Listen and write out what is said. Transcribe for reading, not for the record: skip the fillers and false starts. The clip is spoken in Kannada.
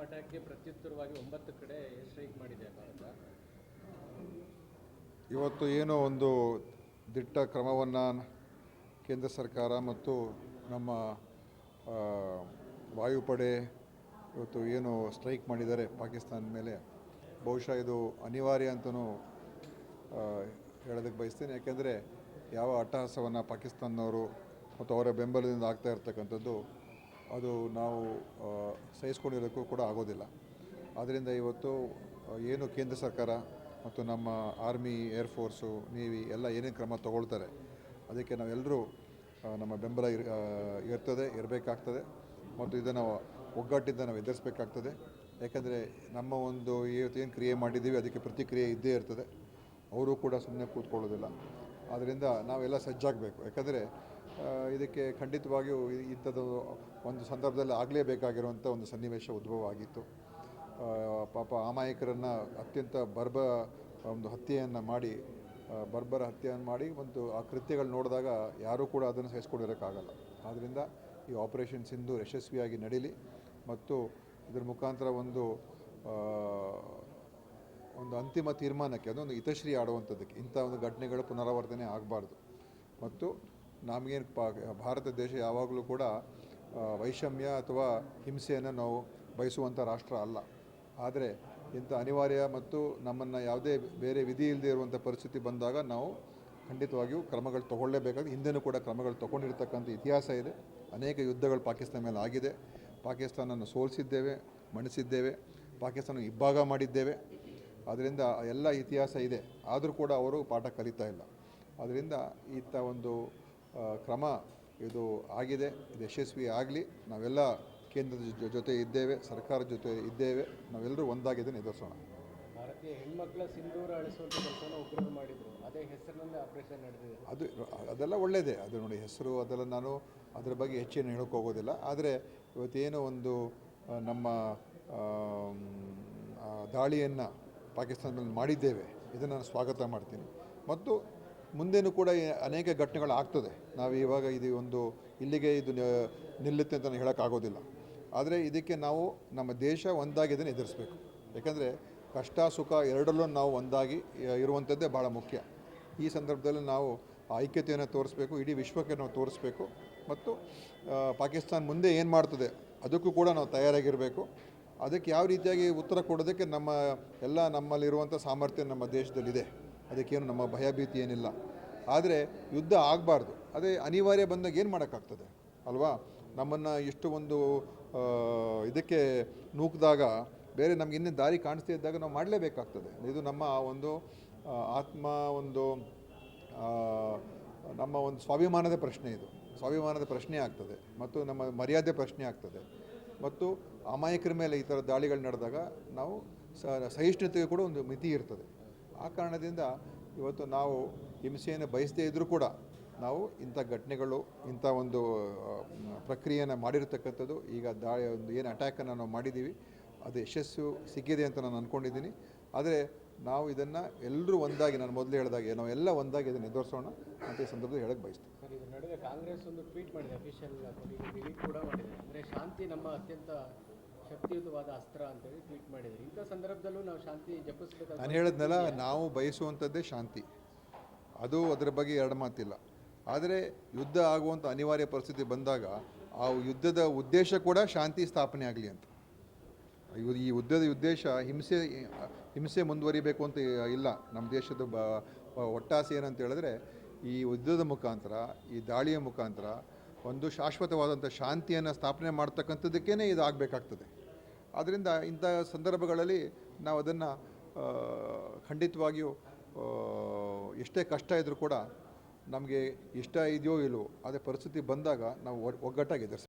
ಅಟ್ಯಾಕ್ಗೆ ಪ್ರತ್ಯುತ್ತರವಾಗಿ 9 ಕಡೆ ಸ್ಟ್ರೈಕ್ ಮಾಡಿದೆ ಭಾರತ. ಇವತ್ತು ಏನೋ ಒಂದು ದಿಟ್ಟ ಕ್ರಮವನ್ನು ಕೇಂದ್ರ ಸರ್ಕಾರ ಮತ್ತು ನಮ್ಮ ವಾಯುಪಡೆ ಇವತ್ತು ಏನು ಸ್ಟ್ರೈಕ್ ಮಾಡಿದ್ದಾರೆ ಪಾಕಿಸ್ತಾನ ಮೇಲೆ, ಬಹುಶಃ ಇದು ಅನಿವಾರ್ಯ ಅಂತಲೂ ಹೇಳೋದಕ್ಕೆ ಬಯಸ್ತೀನಿ. ಯಾಕೆಂದರೆ ಯಾವ ಅಟ್ಟಹಾಸವನ್ನು ಪಾಕಿಸ್ತಾನದವರು ಮತ್ತು ಅವರ ಬೆಂಬಲದಿಂದ ಆಗ್ತಾ ಇರ್ತಕ್ಕಂಥದ್ದು ಅದು ನಾವು ಸಹಿಸ್ಕೊಂಡಿರೋಕ್ಕೂ ಕೂಡ ಆಗೋದಿಲ್ಲ. ಆದ್ದರಿಂದ ಇವತ್ತು ಏನು ಕೇಂದ್ರ ಸರ್ಕಾರ ಮತ್ತು ನಮ್ಮ ಆರ್ಮಿ, ಏರ್ಫೋರ್ಸು, ನೇವಿ ಎಲ್ಲ ಏನೇನು ಕ್ರಮ ತಗೊಳ್ತಾರೆ ಅದಕ್ಕೆ ನಾವೆಲ್ಲರೂ ನಮ್ಮ ಬೆಂಬಲ ಇರಬೇಕಾಗ್ತದೆ ಮತ್ತು ಇದನ್ನು ಒಗ್ಗಟ್ಟಿಂದ ನಾವು ಎದುರಿಸಬೇಕಾಗ್ತದೆ. ಯಾಕಂದರೆ ನಮ್ಮ ಒಂದು ಏನು ಕ್ರಿಯೆ ಮಾಡಿದ್ದೀವಿ ಅದಕ್ಕೆ ಪ್ರತಿಕ್ರಿಯೆ ಇದ್ದೇ ಇರ್ತದೆ. ಅವರು ಕೂಡ ಸುಮ್ಮನೆ ಕೂತ್ಕೊಳ್ಳೋದಿಲ್ಲ. ಆದ್ದರಿಂದ ನಾವೆಲ್ಲ ಸಜ್ಜಾಗಬೇಕು. ಯಾಕಂದರೆ ಇದಕ್ಕೆ ಖಂಡಿತವಾಗಿಯೂ ಇಂಥದ್ದು ಒಂದು ಸಂದರ್ಭದಲ್ಲಿ ಆಗಲೇಬೇಕಾಗಿರುವಂಥ ಒಂದು ಸನ್ನಿವೇಶ ಉದ್ಭವ ಆಗಿತ್ತು. ಪಾಪ ಅಮಾಯಕರನ್ನು ಅತ್ಯಂತ ಒಂದು ಹತ್ಯೆಯನ್ನು ಮಾಡಿ ಬರ್ಬರ ಹತ್ಯೆಯನ್ನು ಮಾಡಿ ಒಂದು ಆ ಕೃತ್ಯಗಳು ನೋಡಿದಾಗ ಯಾರೂ ಕೂಡ ಅದನ್ನು ಸಹಿಸ್ಕೊಂಡಿರೋಕ್ಕಾಗಲ್ಲ. ಆದ್ದರಿಂದ ಈ ಆಪರೇಷನ್ ಸಿಂಧೂರ್ ಯಶಸ್ವಿಯಾಗಿ ನಡೀಲಿ ಮತ್ತು ಇದರ ಮುಖಾಂತರ ಒಂದು ಅಂತಿಮ ತೀರ್ಮಾನಕ್ಕೆ, ಅದೊಂದು ಹಿತಶ್ರೀ ಆಡುವಂಥದ್ದಕ್ಕೆ, ಇಂಥ ಒಂದು ಘಟನೆಗಳು ಪುನರಾವರ್ತನೆ ಆಗಬಾರ್ದು. ಮತ್ತು ನಮಗೇನು ಭಾರತ ದೇಶ ಯಾವಾಗಲೂ ಕೂಡ ವೈಷಮ್ಯ ಅಥವಾ ಹಿಂಸೆಯನ್ನು ನಾವು ಬಯಸುವಂಥ ರಾಷ್ಟ್ರ ಅಲ್ಲ. ಆದರೆ ಇಂಥ ಅನಿವಾರ್ಯ ಮತ್ತು ನಮ್ಮನ್ನು ಯಾವುದೇ ಬೇರೆ ವಿಧಿ ಇಲ್ಲದೆ ಇರುವಂಥ ಪರಿಸ್ಥಿತಿ ಬಂದಾಗ ನಾವು ಖಂಡಿತವಾಗಿಯೂ ಕ್ರಮಗಳು ತೊಗೊಳ್ಳೇಬೇಕಾದ್ರೆ, ಹಿಂದೆನೂ ಕೂಡ ಕ್ರಮಗಳು ತೊಗೊಂಡಿರ್ತಕ್ಕಂಥ ಇತಿಹಾಸ ಇದೆ. ಅನೇಕ ಯುದ್ಧಗಳು ಪಾಕಿಸ್ತಾನ ಮೇಲೆ ಆಗಿದೆ. ಪಾಕಿಸ್ತಾನವನ್ನು ಸೋಲಿಸಿದ್ದೇವೆ, ಮಣಿಸಿದ್ದೇವೆ, ಪಾಕಿಸ್ತಾನ ಇಬ್ಬಾಗ ಮಾಡಿದ್ದೇವೆ. ಅದರಿಂದ ಎಲ್ಲ ಇತಿಹಾಸ ಇದೆ. ಆದರೂ ಕೂಡ ಅವರು ಪಾಠ ಕಲಿತಾ ಇಲ್ಲ. ಅದರಿಂದ ಇಂಥ ಒಂದು ಕ್ರಮ ಇದು ಆಗಿದೆ. ಇದು ಯಶಸ್ವಿ ಆಗಲಿ. ನಾವೆಲ್ಲ ಕೇಂದ್ರದ ಜೊತೆ ಇದ್ದೇವೆ, ಸರ್ಕಾರದ ಜೊತೆ ಇದ್ದೇವೆ. ನಾವೆಲ್ಲರೂ ಒಂದಾಗಿದ್ದೇನೆ ಎದುರಿಸೋಣ. ಭಾರತೀಯ ಹೆಣ್ಮಕ್ಳ ಸಿಂಧೂರ ಅಳಿಸುವಂಥ ಕೆಲಸನ ಉಗ್ರರು ಮಾಡಿದರು. ಅದೇ ಹೆಸರಿನಲ್ಲೇ ಆಪರೇಷನ್ ನಡೆದಿದೆ. ಅದೆಲ್ಲ ಒಳ್ಳೆಯದೇ. ಅದು ನೋಡಿ, ಹೆಸರು ಅದೆಲ್ಲ ನಾನು ಅದರ ಬಗ್ಗೆ ಹೆಚ್ಚೇನು ಹೇಳೋಕ್ಕೆ ಹೋಗೋದಿಲ್ಲ. ಆದರೆ ಇವತ್ತೇನೋ ಒಂದು ನಮ್ಮ ದಾಳಿಯನ್ನು ಪಾಕಿಸ್ತಾನದಲ್ಲಿ ಮಾಡಿದ್ದೇವೆ, ಇದನ್ನು ನಾನು ಸ್ವಾಗತ ಮಾಡ್ತೀನಿ. ಮತ್ತು ಮುಂದೇನೂ ಕೂಡ ಅನೇಕ ಘಟನೆಗಳು ಆಗ್ತದೆ. ನಾವು ಇವಾಗ ಇಲ್ಲಿಗೆ ಇದು ನಿಲ್ಲುತ್ತೆ ಅಂತ ಹೇಳೋಕ್ಕಾಗೋದಿಲ್ಲ. ಆದರೆ ಇದಕ್ಕೆ ನಾವು ನಮ್ಮ ದೇಶ ಒಂದಾಗಿ ಇದನ್ನು ಎದುರಿಸಬೇಕು. ಯಾಕಂದರೆ ಕಷ್ಟ ಸುಖ ಎರಡರಲ್ಲೂ ನಾವು ಒಂದಾಗಿ ಇರುವಂಥದ್ದೇ ಭಾಳ ಮುಖ್ಯ. ಈ ಸಂದರ್ಭದಲ್ಲಿ ನಾವು ಐಕ್ಯತೆಯನ್ನು ತೋರಿಸ್ಬೇಕು, ಇಡೀ ವಿಶ್ವಕ್ಕೆ ನಾವು ತೋರಿಸ್ಬೇಕು. ಮತ್ತು ಪಾಕಿಸ್ತಾನ ಮುಂದೆ ಏನು ಮಾಡ್ತದೆ ಅದಕ್ಕೂ ಕೂಡ ನಾವು ತಯಾರಾಗಿರಬೇಕು. ಅದಕ್ಕೆ ಯಾವ ರೀತಿಯಾಗಿ ಉತ್ತರ ಕೊಡೋದಕ್ಕೆ ನಮ್ಮಲ್ಲಿರುವಂಥ ಸಾಮರ್ಥ್ಯ ನಮ್ಮ ದೇಶದಲ್ಲಿದೆ. ಅದಕ್ಕೇನು ನಮ್ಮ ಭಯಭೀತಿ ಏನಿಲ್ಲ. ಆದರೆ ಯುದ್ಧ ಆಗಬಾರ್ದು. ಅದೇ ಅನಿವಾರ್ಯ ಬಂದಾಗ ಏನು ಮಾಡೋಕ್ಕಾಗ್ತದೆ ಅಲ್ವಾ? ನಮ್ಮನ್ನು ಇಷ್ಟು ಒಂದು ಇದಕ್ಕೆ ನೂಕಿದಾಗ ಬೇರೆ ನಮ್ಗೆ ಇನ್ನೂ ದಾರಿ ಕಾಣಿಸ್ತಾ ಇದ್ದಾಗ ನಾವು ಮಾಡಲೇಬೇಕಾಗ್ತದೆ. ಇದು ನಮ್ಮ ಒಂದು ನಮ್ಮ ಒಂದು ಸ್ವಾಭಿಮಾನದ ಪ್ರಶ್ನೆ. ಇದು ಸ್ವಾಭಿಮಾನದ ಪ್ರಶ್ನೆ ಆಗ್ತದೆ ಮತ್ತು ನಮ್ಮ ಮರ್ಯಾದೆ ಪ್ರಶ್ನೆ ಆಗ್ತದೆ. ಮತ್ತು ಅಮಾಯಕರ ಮೇಲೆ ಈ ಥರ ದಾಳಿಗಳು ನಡೆದಾಗ ನಾವು ಸಹಿಷ್ಣುತೆಗೆ ಕೂಡ ಒಂದು ಮಿತಿ ಇರ್ತದೆ. ಆ ಕಾರಣದಿಂದ ಇವತ್ತು ನಾವು ಹಿಂಸೆಯನ್ನು ಬಯಸದೇ ಇದ್ದರೂ ಕೂಡ ನಾವು ಇಂಥ ಘಟನೆಗಳು, ಇಂಥ ಒಂದು ಪ್ರಕ್ರಿಯೆಯನ್ನು ಮಾಡಿರ್ತಕ್ಕಂಥದ್ದು, ಈಗ ಏನು ಅಟ್ಯಾಕನ್ನು ನಾವು ಮಾಡಿದ್ದೀವಿ ಅದು ಯಶಸ್ಸು ಸಿಕ್ಕಿದೆ ಅಂತ ನಾನು ಅಂದ್ಕೊಂಡಿದ್ದೀನಿ. ಆದರೆ ನಾವು ಇದನ್ನು ಎಲ್ಲರೂ ಒಂದಾಗಿ, ನಾನು ಮೊದಲು ಹೇಳಿದಾಗೆ ನಾವೆಲ್ಲ ಒಂದಾಗಿ ಇದನ್ನು ಎದುರಿಸೋಣ ಅಂತ ಈ ಸಂದರ್ಭದಲ್ಲಿ ಹೇಳಕ್ಕೆ ಬಯಸ್ತೀನಿ. ಸರ್, ಇದರ ನಡುವೆ ಕಾಂಗ್ರೆಸ್ ಒಂದು ಟ್ವೀಟ್ ಮಾಡಿದೆ, ಅಫಿಷಿಯಲ್ ಡಿಲೀಟ್ ಕೂಡ ಮಾಡಿದೆ. ಅಂದರೆ ಶಾಂತಿ ನಮ್ಮ ಅತ್ಯಂತ ಶಕ್ತಿಯುತವಾದ ಅಸ್ತ್ರ ಅಂತೇಳಿ ಟ್ವೀಟ್ ಮಾಡಿದ್ದಾರೆ. ಇಂಥ ಸಂದರ್ಭದಲ್ಲೂ ನಾವು ಶಾಂತಿ ಜಪಿಸಬೇಕು. ನಾನು ಹೇಳಿದ್ನಲ್ಲ, ನಾವು ಬಯಸುವಂಥದ್ದೇ ಶಾಂತಿ. ಅದರ ಬಗ್ಗೆ ಎರಡು ಮಾತಿಲ್ಲ. ಆದರೆ ಯುದ್ಧ ಆಗುವಂಥ ಅನಿವಾರ್ಯ ಪರಿಸ್ಥಿತಿ ಬಂದಾಗ ಆ ಯುದ್ಧದ ಉದ್ದೇಶ ಕೂಡ ಶಾಂತಿ ಸ್ಥಾಪನೆ ಆಗಲಿ ಅಂತ. ಈ ಯುದ್ಧದ ಉದ್ದೇಶ ಹಿಂಸೆ ಮುಂದುವರಿಬೇಕು ಅಂತ ಇಲ್ಲ. ನಮ್ಮ ದೇಶದ ಒಟ್ಟಾಸೆ ಏನಂತ ಹೇಳಿದ್ರೆ, ಈ ಯುದ್ಧದ ಮುಖಾಂತರ, ಈ ದಾಳಿಯ ಮುಖಾಂತರ ಒಂದು ಶಾಶ್ವತವಾದಂಥ ಶಾಂತಿಯನ್ನು ಸ್ಥಾಪನೆ ಮಾಡ್ತಕ್ಕಂಥದ್ದಕ್ಕೇ ಇದು ಆಗಬೇಕಾಗ್ತದೆ. ಆದ್ದರಿಂದ ಇಂಥ ಸಂದರ್ಭಗಳಲ್ಲಿ ನಾವು ಅದನ್ನು ಖಂಡಿತವಾಗಿಯೂ ಎಷ್ಟೇ ಕಷ್ಟ ಇದ್ದರೂ ಕೂಡ ನಮಗೆ ಇಷ್ಟ ಇದೆಯೋ ಇಲ್ಲವೋ ಅದೇ ಪರಿಸ್ಥಿತಿ ಬಂದಾಗ ನಾವು ಒಗ್ಗಟ್ಟಾಗಿ ಎದುರಿಸ್ತೀವಿ.